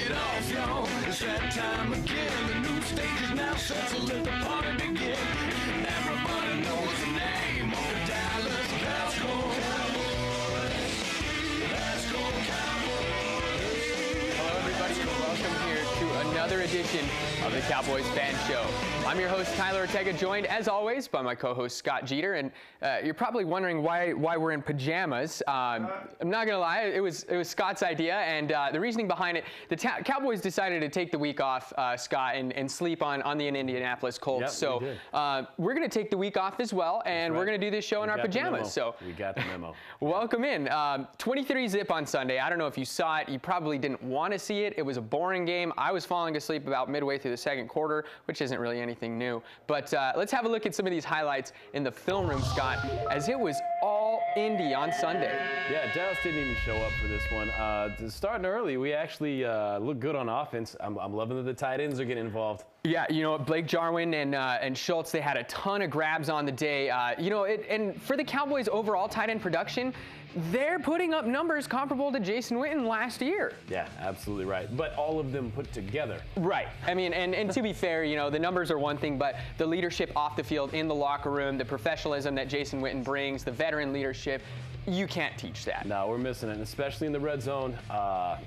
it off, y'all. It's that time again. The new stage is now set, so let the party begin. Everybody knows the name of the Dallas Cowboys. Let's go Cowboys. Hello, everybody, and welcome here to another edition of the Cowboys Fan Show. I'm your host, Tyler Ortega, joined, as always, by my co-host, Scott Jeter. And you're probably wondering why we're in pajamas. I'm not going to lie, it was Scott's idea, and the reasoning behind it, the Cowboys decided to take the week off, Scott, and sleep on the Indianapolis Colts. Yep, so we're going to take the week off as well, and we're going to do this show in our pajamas. So we got the memo. Welcome in. 23 zip on Sunday. I don't know if you saw it. You probably didn't want to see it. It was a boring game. I was falling asleep about midway through the second quarter, which isn't really anything new. But let's have a look at some of these highlights in the film room, Scott, as it was all Indy on Sunday. Yeah, Dallas didn't even show up for this one. Starting early, we actually look good on offense. I'm loving that the tight ends are getting involved. Yeah, you know, Blake Jarwin and Schultz, they had a ton of grabs on the day. And for the Cowboys' overall tight end production, they're putting up numbers comparable to Jason Witten last year. Yeah, absolutely right. But all of them put together. Right. I mean, and to be fair, you know, the numbers are one thing, but the leadership off the field, in the locker room, the professionalism that Jason Witten brings, the veteran leadership, you can't teach that. No, we're missing it, and especially in the red zone.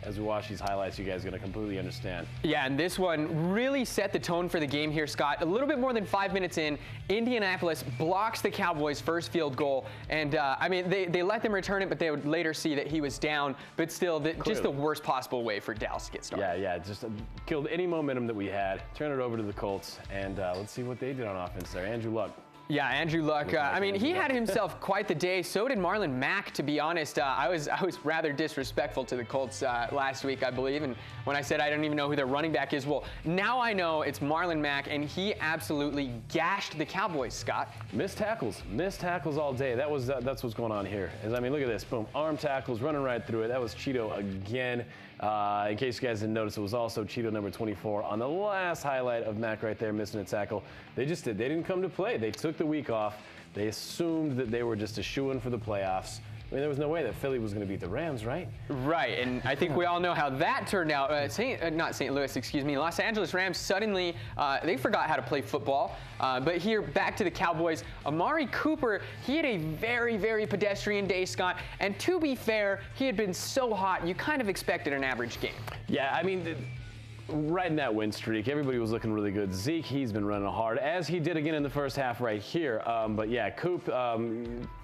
As we watch these highlights, you guys are going to completely understand. Yeah, and this one really set the tone for the game here, Scott. A little bit more than 5 minutes in, Indianapolis blocks the Cowboys' first field goal, and I mean, they let them return it, but they would later see that he was down, but still, just the worst possible way for Dallas to get started. Yeah, just killed any momentum that we had. Turn it over to the Colts, and let's see what they did on offense there. Andrew Luck. Yeah, Andrew Luck. I mean, he had himself quite the day. So did Marlon Mack, to be honest. I was rather disrespectful to the Colts last week, I believe. And when I said I don't even know who their running back is, well, now I know it's Marlon Mack, and he absolutely gashed the Cowboys, Scott. Missed tackles all day. That's what's going on here. I mean, look at this. Boom, arm tackles, running right through it. That was Cheeto again. In case you guys didn't notice, it was also Cheeto number 24 on the last highlight of Mack right there, missing a tackle. They didn't come to play. They took the week off. They assumed that they were just a shoo-in for the playoffs. I mean, there was no way that Philly was going to beat the Rams, right? Right, and I think we all know how that turned out. Los Angeles Rams suddenly, they forgot how to play football. But here, back to the Cowboys. Amari Cooper, he had a very, very pedestrian day, Scott. And to be fair, he had been so hot, you kind of expected an average game. Yeah, I mean, riding that win streak, everybody was looking really good. Zeke, he's been running hard, as he did again in the first half right here. But yeah, Coop,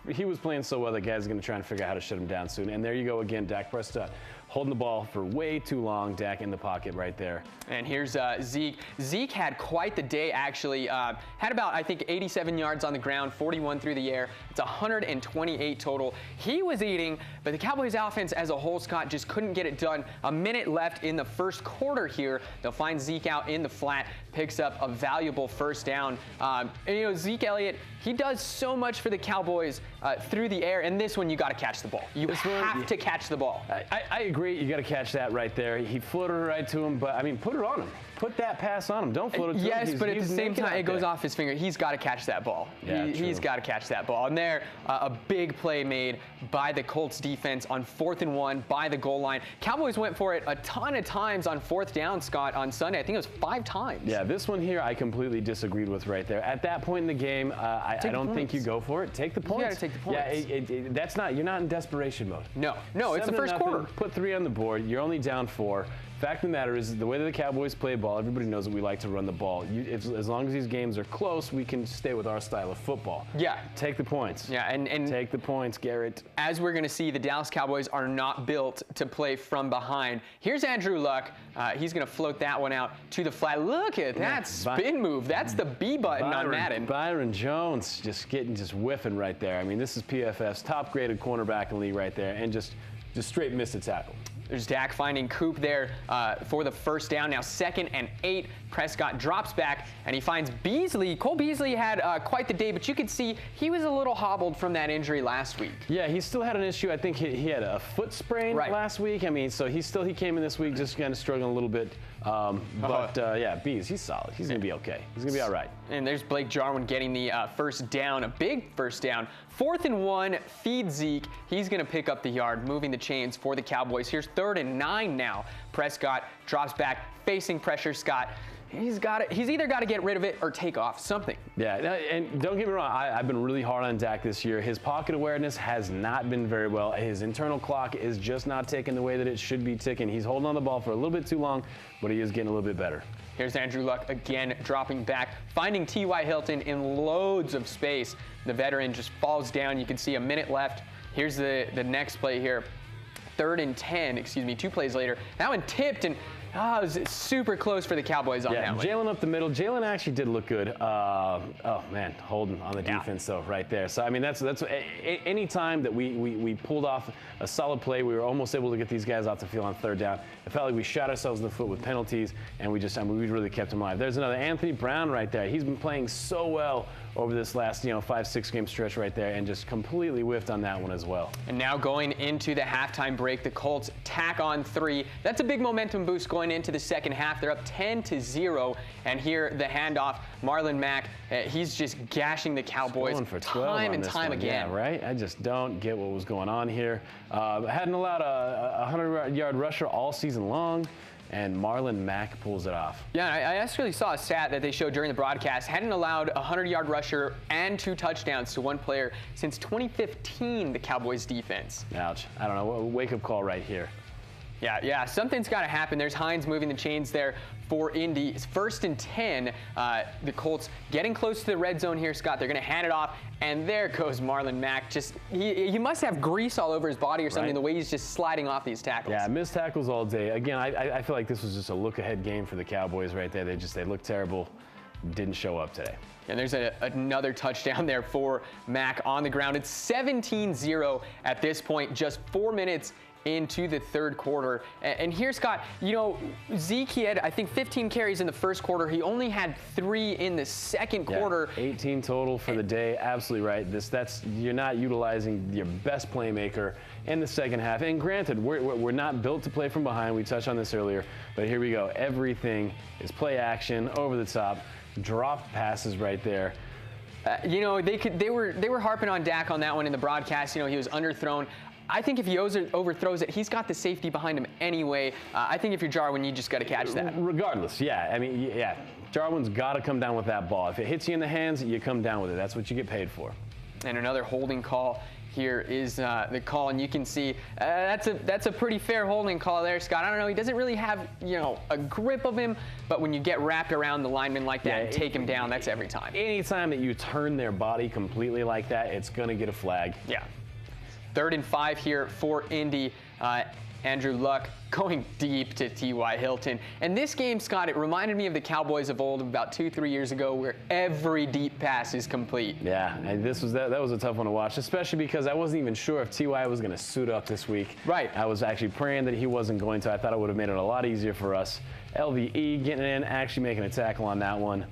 he was playing so well that guys are going to try and figure out how to shut him down soon. And there you go again, Dak Prescott holding the ball for way too long. Dak in the pocket right there. And here's Zeke. Zeke had quite the day, actually. Had about, I think, 87 yards on the ground, 41 through the air. It's 128 total. He was eating, but the Cowboys offense as a whole, Scott, just couldn't get it done. A minute left in the first quarter here. They'll find Zeke out in the flat, picks up a valuable first down. And, you know, Zeke Elliott, he does so much for the Cowboys through the air. And this one, you got to catch the ball. You have to catch the ball. I agree. You got to catch that right there. He floated it right to him, but I mean, put it on him. Put that pass on him. Don't float it to him. Yes, but at the same time, it goes off his finger. He's got to catch that ball. Yeah, he's got to catch that ball. And there, a big play made by the Colts defense on 4th and 1 by the goal line. Cowboys went for it a ton of times on 4th down, Scott, on Sunday. I think it was 5 times. Yeah, this one here I completely disagreed with right there. At that point in the game, I don't think you go for it. Take the points. You got to take the points. Yeah, that's not. You're not in desperation mode. No, it's the first quarter. Put 3 on the board. You're only down 4. Fact of the matter is, the way that the Cowboys play ball, everybody knows that we like to run the ball. As long as these games are close, we can stay with our style of football. Yeah. Take the points. Yeah, and take the points, Garrett. As we're going to see, the Dallas Cowboys are not built to play from behind. Here's Andrew Luck. He's going to float that one out to the flat. Look at that spin move. That's the B button on Madden. Byron Jones just whiffing right there. I mean, this is PFF's top-graded cornerback in the league right there, and just straight missed a tackle. There's Dak finding Coop there for the first down. Now 2nd and 8. Prescott drops back, and he finds Beasley. Cole Beasley had quite the day, but you could see he was a little hobbled from that injury last week. Yeah, he still had an issue. I think he had a foot sprain last week. I mean, so he came in this week just kind of struggling a little bit. Yeah, Bees, he's solid. He's going to be okay. He's going to be all right. And there's Blake Jarwin getting the first down, a big first down 4th and 1, feed Zeke. He's going to pick up the yard, moving the chains for the Cowboys. Here's 3rd and 9 now. Prescott drops back, facing pressure. Scott, he's either got to get rid of it or take off something. Yeah, and don't get me wrong, I've been really hard on Dak this year. His pocket awareness has not been very well. His internal clock is just not ticking the way that it should be ticking. He's holding on the ball for a little bit too long, but he is getting a little bit better. Here's Andrew Luck again, dropping back, finding T.Y. Hilton in loads of space. The veteran just falls down. You can see a minute left. Here's the next play here. 3rd and 10, 2 plays later. That one tipped, and it was super close for the Cowboys on that one. Jalen up the middle. Jalen actually did look good. Oh man, holding on the defense though, right there. So I mean, that's any time that we pulled off a solid play, we were almost able to get these guys off the field on 3rd down. It felt like we shot ourselves in the foot with penalties, and we really kept them alive. There's another Anthony Brown right there. He's been playing so well over this last 5-6 game stretch right there, and just completely whiffed on that one as well. And now going into the halftime break, the Colts tack on 3. That's a big momentum boost going into the second half. They're up 10-0, and here the handoff, Marlon Mack, he's just gashing the Cowboys going for 12 time on and this time one. again. Yeah, right? I just don't get what was going on here. Hadn't allowed a 100-yard rusher all season long, and Marlon Mack pulls it off. Yeah, I actually saw a stat that they showed during the broadcast. Hadn't allowed a 100-yard rusher and 2 touchdowns to one player since 2015, the Cowboys defense. Ouch. I don't know. Wake-up call right here. Yeah, something's got to happen. There's Hines moving the chains there for Indy. It's 1st and 10. The Colts getting close to the red zone here, Scott. They're going to hand it off, and there goes Marlon Mack. Just he must have grease all over his body or something, the way he's just sliding off these tackles. Yeah, missed tackles all day. Again, I feel like this was just a look-ahead game for the Cowboys right there. They looked terrible. Didn't show up today. And there's another touchdown there for Mack on the ground. It's 17-0 at this point, just 4 minutes into the 3rd quarter. And here, Scott, Zeke, he had, I think, 15 carries in the 1st quarter. He only had 3 in the 2nd quarter. 18 total for the day. Absolutely right. You're not utilizing your best playmaker in the second half. And granted, we're not built to play from behind. We touched on this earlier. But here we go. Everything is play action, over the top, drop passes right there. They were harping on Dak on that one in the broadcast. He was underthrown. I think if he overthrows it, he's got the safety behind him anyway. I think if you're Jarwin, you just got to catch that. Regardless, yeah. I mean, yeah. Jarwin's got to come down with that ball. If it hits you in the hands, you come down with it. That's what you get paid for. And another holding call here is the call, and you can see that's a pretty fair holding call there, Scott. I don't know, he doesn't really have a grip of him, but when you get wrapped around the lineman like that and take him down, that's every time. Anytime that you turn their body completely like that, it's going to get a flag. Yeah. 3rd and 5 here for Indy. Andrew Luck going deep to T.Y. Hilton. And this game, Scott, it reminded me of the Cowboys of old about 2-3 years ago, where every deep pass is complete. Yeah, and that was a tough one to watch, especially because I wasn't even sure if T.Y. was going to suit up this week. Right. I was actually praying that he wasn't going to. I thought it would have made it a lot easier for us. LVE getting in, actually making a tackle on that one.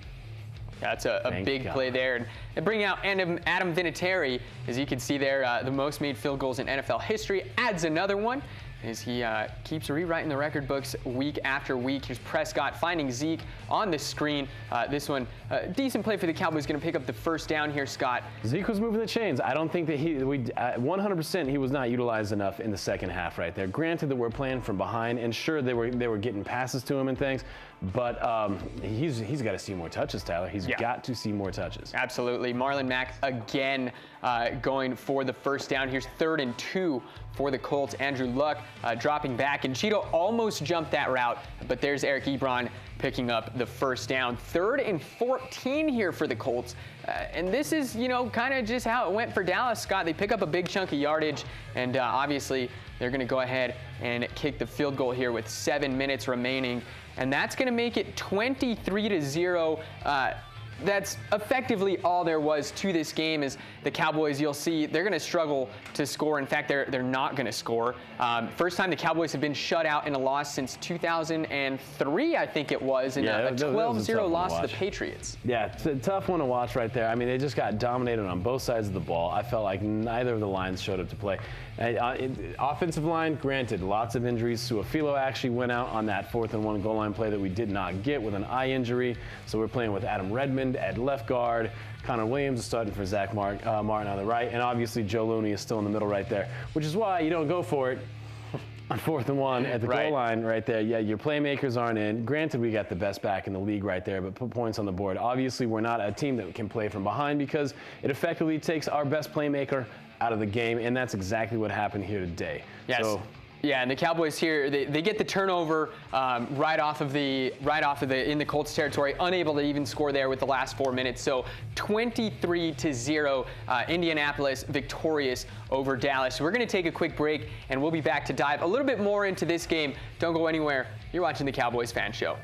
That's a big play there. And bringing out Adam Vinatieri, as you can see there, the most made field goals in NFL history, adds another one as he keeps rewriting the record books week after week. Here's Prescott finding Zeke on the screen. This one, decent play for the Cowboys, going to pick up the 1st down here, Scott. Zeke was moving the chains. I don't think that 100% he was not utilized enough in the second half right there. Granted that we're playing from behind, and sure, they were getting passes to him and things, but he's got to see more touches, Tyler. He's got to see more touches. Absolutely. Marlon Mack again going for the 1st down. Here's 3rd and 2 for the Colts. Andrew Luck dropping back, and Cheeto almost jumped that route, but there's Eric Ebron picking up the 1st down. 3rd and 14 here for the Colts. And this is, kind of just how it went for Dallas, Scott. They pick up a big chunk of yardage, and obviously they're going to go ahead and kick the field goal here with 7 minutes remaining. And that's going to make it 23-0. That's effectively all there was to this game. Is the Cowboys, you'll see, they're going to struggle to score. In fact, they're not going to score. First time the Cowboys have been shut out in a loss since 2003, I think it was, in a 12-0 loss to the Patriots. Yeah, it's a tough one to watch right there. I mean, they just got dominated on both sides of the ball. I felt like neither of the lines showed up to play. Offensive line, granted, lots of injuries. Suafilo actually went out on that 4th and 1 goal line play that we did not get with an eye injury. So we're playing with Adam Redmond named at left guard. Connor Williams is starting for Zach Martin on the right, and obviously Joe Looney is still in the middle right there, which is why you don't go for it on 4th and 1 at the goal line right there. Yeah, your playmakers aren't in. Granted, we got the best back in the league right there, but put points on the board. Obviously, we're not a team that can play from behind because it effectively takes our best playmaker out of the game, and that's exactly what happened here today. Yes. So, yeah, and the Cowboys here, they get the turnover right off of the in the Colts territory, unable to even score there with the last 4 minutes. So 23-0, Indianapolis victorious over Dallas. So we're going to take a quick break, and we'll be back to dive a little bit more into this game. Don't go anywhere. You're watching the Cowboys Fan Show.